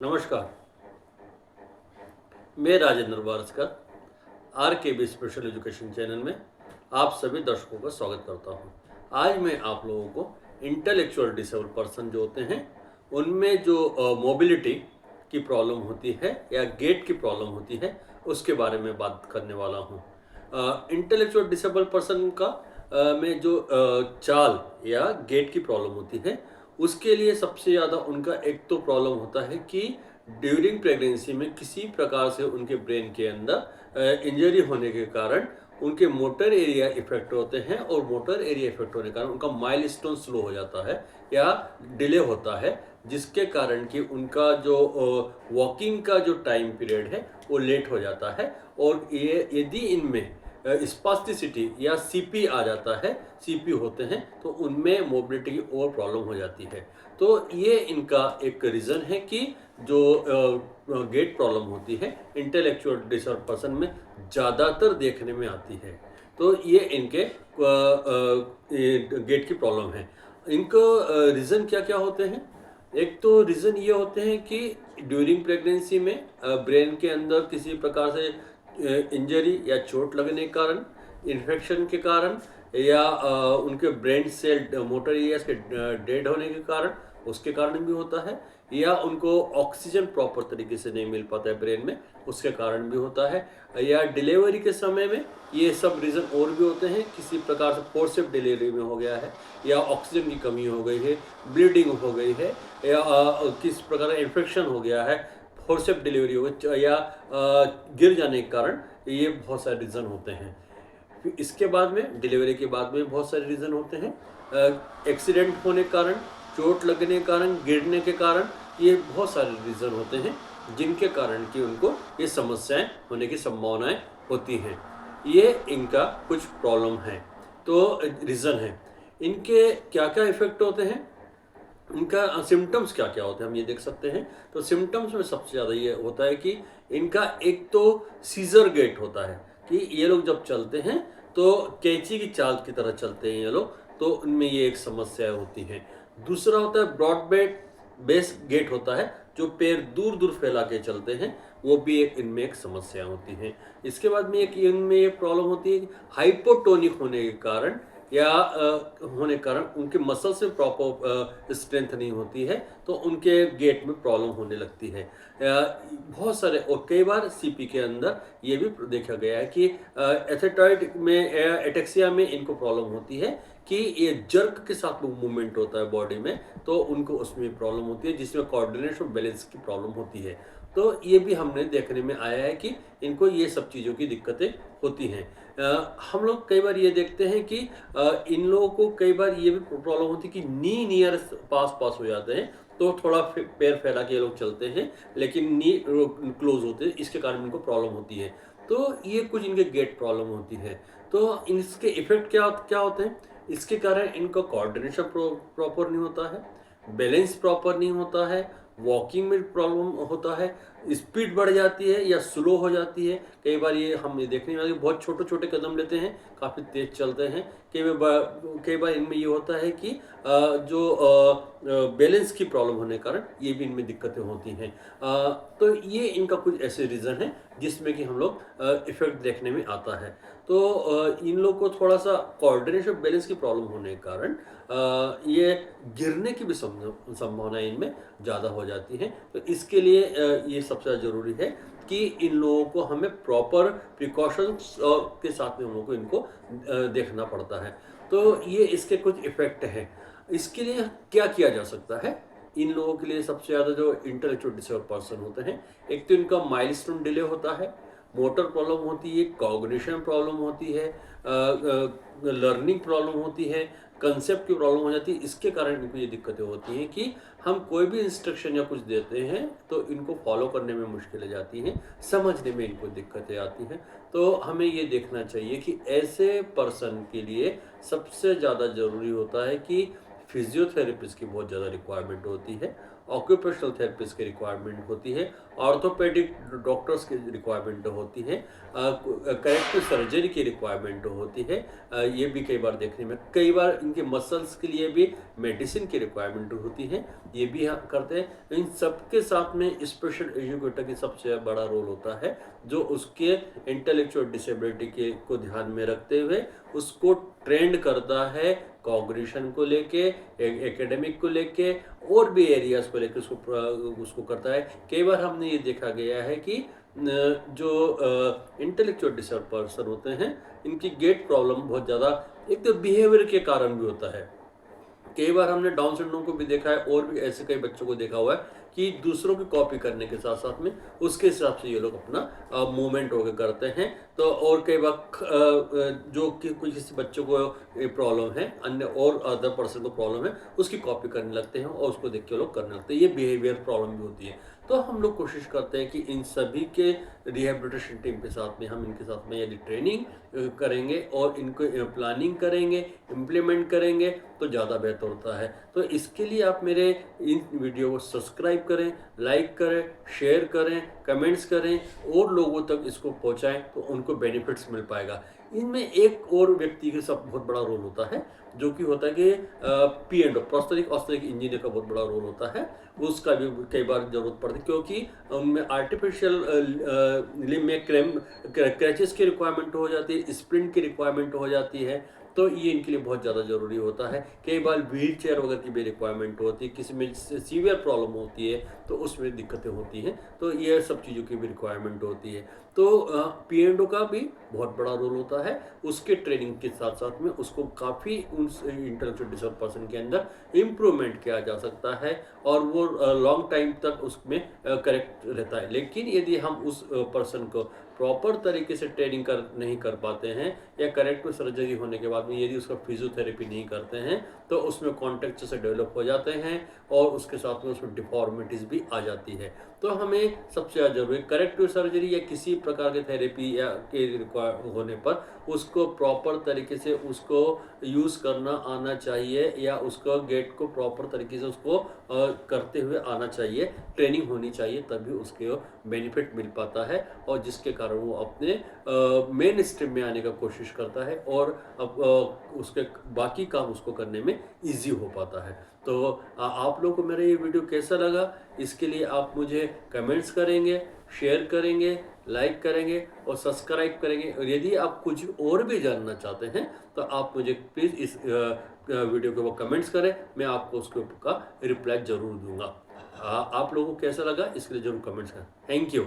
नमस्कार। मैं राजेंद्र वारस्कर आर के बी स्पेशल एजुकेशन चैनल में आप सभी दर्शकों का स्वागत करता हूं। आज मैं आप लोगों को इंटेलेक्चुअल डिसेबल पर्सन जो होते हैं उनमें जो मोबिलिटी की प्रॉब्लम होती है या गेट की प्रॉब्लम होती है उसके बारे में बात करने वाला हूं। इंटेलेक्चुअल डिसेबल पर्सन का में जो चाल या गेट की प्रॉब्लम होती है उसके लिए सबसे ज़्यादा उनका एक तो प्रॉब्लम होता है कि ड्यूरिंग प्रेगनेंसी में किसी प्रकार से उनके ब्रेन के अंदर इंजरी होने के कारण उनके मोटर एरिया इफेक्ट होते हैं और मोटर एरिया इफेक्ट होने के कारण उनका माइलस्टोन स्लो हो जाता है या डिले होता है, जिसके कारण कि उनका जो वॉकिंग का जो टाइम पीरियड है वो लेट हो जाता है। और ये यदि इनमें स्पास्टिसिटी या सीपी आ जाता है, सीपी होते हैं तो उनमें मोबिलिटी की और प्रॉब्लम हो जाती है। तो ये इनका एक रीज़न है कि जो गेट प्रॉब्लम होती है इंटेलेक्चुअल डिसऑर्डर पर्सन में ज़्यादातर देखने में आती है। तो ये इनके गेट की प्रॉब्लम है। इनको रीज़न क्या क्या होते हैं? एक तो रीज़न ये होते हैं कि ड्यूरिंग प्रेगनेंसी में ब्रेन के अंदर किसी प्रकार से इंजरी या चोट लगने के कारण, इन्फेक्शन के कारण या उनके ब्रेन सेल मोटर एरियाज के डेड होने के कारण, उसके कारण भी होता है, या उनको ऑक्सीजन प्रॉपर तरीके से नहीं मिल पाता है ब्रेन में, उसके कारण भी होता है, या डिलीवरी के समय में ये सब रीज़न और भी होते हैं। किसी प्रकार से फोर्सिप डिलीवरी में हो गया है या ऑक्सीजन की कमी हो गई है, ब्लीडिंग हो गई है या किस प्रकार इन्फेक्शन हो गया है, फोर्सेप डिलीवरी हो गई या गिर जाने के कारण, ये बहुत सारे रीज़न होते हैं। फिर इसके बाद में डिलीवरी के बाद में बहुत सारे रीज़न होते हैं। एक्सीडेंट होने के कारण, चोट लगने के कारण, गिरने के कारण, ये बहुत सारे रीज़न होते हैं जिनके कारण कि उनको ये समस्याएं होने की संभावनाएं होती हैं। ये इनका कुछ प्रॉब्लम है। तो रीज़न है इनके क्या क्या इफ़ेक्ट होते हैं, इनका सिम्टम्स क्या क्या होते हैं हम ये देख सकते हैं। तो सिम्टम्स में सबसे ज़्यादा ये होता है कि इनका एक तो सीजर गेट होता है कि ये लोग जब चलते हैं तो कैंची की चाल की तरह चलते हैं ये लोग, तो उनमें ये एक समस्या होती है। दूसरा होता है ब्रॉड बेस गेट होता है, जो पैर दूर दूर फैला के चलते हैं, वो भी एक इनमें एक समस्या होती है। इसके बाद में एक इनमें ये प्रॉब्लम होती है कि हाइपोटोनिक होने के कारण या होने के कारण उनके मसल्स में प्रॉपर स्ट्रेंथ नहीं होती है, तो उनके गेट में प्रॉब्लम होने लगती है। बहुत सारे और कई बार सीपी के अंदर ये भी देखा गया है कि एथेटॉइड में एटेक्सिया में इनको प्रॉब्लम होती है कि ये जर्क के साथ मूवमेंट होता है बॉडी में, तो उनको उसमें प्रॉब्लम होती है जिसमें कोऑर्डिनेशन और बैलेंस की प्रॉब्लम होती है। तो ये भी हमने देखने में आया है कि इनको ये सब चीज़ों की दिक्कतें होती हैं। हम लोग कई बार ये देखते हैं कि इन लोगों को कई बार ये भी प्रॉब्लम होती है कि नी नियर पास हो जाते हैं, तो थोड़ा पैर फैला के ये लोग चलते हैं लेकिन नी क्लोज होते हैं, इसके कारण इनको प्रॉब्लम होती है। तो ये कुछ इनके गेट प्रॉब्लम होती है। तो इसके इफेक्ट क्या क्या होते हैं? इसके कारण इनका कोऑर्डिनेशन प्रॉपर नहीं होता है, बैलेंस प्रॉपर नहीं होता है, वॉकिंग में प्रॉब्लम होता है, स्पीड बढ़ जाती है या स्लो हो जाती है। कई बार ये हम ये देखने में बहुत छोटे छोटे कदम लेते हैं, काफ़ी तेज चलते हैं। कई बार इनमें ये होता है कि जो बैलेंस की प्रॉब्लम होने के कारण ये भी इनमें दिक्कतें होती हैं। तो ये इनका कुछ ऐसे रीज़न है जिसमें कि हम लोग इफेक्ट देखने में आता है। तो इन लोग को थोड़ा सा कोऑर्डिनेशन बैलेंस की प्रॉब्लम होने के कारण ये गिरने की भी संभावना इनमें ज़्यादा हो जाती है। तो इसके लिए ये सबसे ज़्यादा ज़रूरी है कि इन लोगों को हमें प्रॉपर प्रिकॉशंस के साथ में हम लोगों को इनको देखना पड़ता है। तो ये इसके कुछ इफ़ेक्ट हैं। इसके लिए क्या किया जा सकता है? इन लोगों के लिए सबसे ज़्यादा जो इंटेलेक्चुअल डिसऑर्डर पर्सन होते हैं, एक तो इनका माइलस्टोन डिले होता है, मोटर प्रॉब्लम होती है, कॉग्निशन प्रॉब्लम होती है, लर्निंग प्रॉब्लम होती है, कंसेप्ट की प्रॉब्लम हो जाती है। इसके कारण इनको ये दिक्कतें होती हैं कि हम कोई भी इंस्ट्रक्शन या कुछ देते हैं तो इनको फॉलो करने में मुश्किलें जाती हैं, समझने में इनको दिक्कतें आती हैं। तो हमें ये देखना चाहिए कि ऐसे पर्सन के लिए सबसे ज़्यादा ज़रूरी होता है कि फिजियोथेरेपिस्ट की बहुत ज़्यादा रिक्वायरमेंट होती है ऑक्यूपेशनल थेरेपिस्ट की रिक्वायरमेंट होती है, ऑर्थोपेडिक डॉक्टर्स की रिक्वायरमेंट होती है, करेक्टिव सर्जरी की रिक्वायरमेंट होती है। ये भी कई बार देखने में, कई बार इनके मसल्स के लिए भी मेडिसिन की रिक्वायरमेंट होती है, ये भी हम करते हैं। इन सबके साथ में स्पेशल एजुकेटर की सबसे बड़ा रोल होता है, जो उसके इंटेलेक्चुअल डिसेबिलिटी के को ध्यान में रखते हुए उसको ट्रेंड करता है कॉग्निशन को लेके, एकेडमिक को लेके, और भी एरियाज को लेके उसको करता है। कई बार हमने ये देखा गया है कि जो इंटेलेक्चुअल डिसऑर्डर पर्सन होते हैं, इनकी गेट प्रॉब्लम बहुत ज़्यादा एक तो बिहेवियर के कारण भी होता है। कई बार हमने डाउन सिंड्रोम को भी देखा है, और भी ऐसे कई बच्चों को देखा हुआ है कि दूसरों की कॉपी करने के साथ साथ में उसके हिसाब से ये लोग अपना मूवमेंट होकर करते हैं। तो और कई बार जो कि कोई किसी बच्चों को प्रॉब्लम है, अन्य और अदर पर्सन को प्रॉब्लम है, उसकी कॉपी करने लगते हैं और उसको देख के लोग करने लगते हैं। ये बिहेवियर प्रॉब्लम भी होती है। तो हम लोग कोशिश करते हैं कि इन सभी के रिहेबिलिटेशन टीम के साथ में हम इनके साथ में यदि ट्रेनिंग करेंगे और इनको प्लानिंग करेंगे, इम्प्लीमेंट करेंगे, तो ज़्यादा बेहतर होता है। तो इसके लिए आप मेरे इन वीडियो को सब्सक्राइब करें, लाइक करें, शेयर करें, कमेंट्स करें, और लोगों तक इसको पहुंचाएं, तो उनको बेनिफिट्स मिल पाएगा। इनमें एक और व्यक्ति के साथ बहुत बड़ा रोल होता है, जो कि होता है कि पी एंड प्रोस्थेटिक ऑस्थेटिक इंजीनियर का बहुत बड़ा रोल होता है। उसका भी कई बार जरूरत पड़ती है, क्योंकि उनमें आर्टिफिशियल लिम्ब में क्रैचेस की रिक्वायरमेंट हो जाती है, स्प्रिंट की रिक्वायरमेंट हो जाती है। तो ये इनके लिए बहुत ज़्यादा ज़रूरी होता है। कई बार व्हील चेयर वगैरह की भी रिक्वायरमेंट होती है, किसी में सीवियर प्रॉब्लम होती है तो उसमें दिक्कतें होती हैं, तो ये सब चीज़ों की भी रिक्वायरमेंट होती है। तो पी&ओ का भी बहुत बड़ा रोल होता है। उसके ट्रेनिंग के साथ साथ में उसको काफ़ी उन इंटेलेक्चुअल डिसऑर्डर पर्सन के अंदर इम्प्रूवमेंट किया जा सकता है, और वो लॉन्ग टाइम तक उसमें करेक्ट रहता है। लेकिन यदि हम उस पर्सन को प्रॉपर तरीके से ट्रेनिंग नहीं कर पाते हैं, या करेक्टिव सर्जरी होने के बाद में यदि उसका फिजियोथेरेपी नहीं करते हैं, तो उसमें कॉन्टेक्ट से डेवलप हो जाते हैं, और उसके साथ में उसमें डिफॉर्मिटीज़ भी आ जाती है। तो हमें सबसे ज़्यादा जरूरी करेक्टिव सर्जरी या किसी प्रकार के थेरेपी या के रिक्वायर होने पर उसको प्रॉपर तरीके से उसको यूज़ करना आना चाहिए, या उसको गेट को प्रॉपर तरीके से उसको करते हुए आना चाहिए, ट्रेनिंग होनी चाहिए, तभी उसके बेनिफिट मिल पाता है, और जिसके कारण वो अपने मेन स्ट्रीम में आने का कोशिश करता है, और अब उसके बाकी काम उसको करने में ईजी हो पाता है। तो आप लोगों को मेरा ये वीडियो कैसा लगा, इसके लिए आप मुझे कमेंट्स करेंगे, शेयर करेंगे, लाइक करेंगे और सब्सक्राइब करेंगे। और यदि आप कुछ और भी जानना चाहते हैं, तो आप मुझे प्लीज़ इस वीडियो के ऊपर कमेंट्स करें, मैं आपको उसके ऊपर का रिप्लाई ज़रूर दूंगा। आप लोगों को कैसा लगा, इसके लिए ज़रूर कमेंट्स करें। Thank you.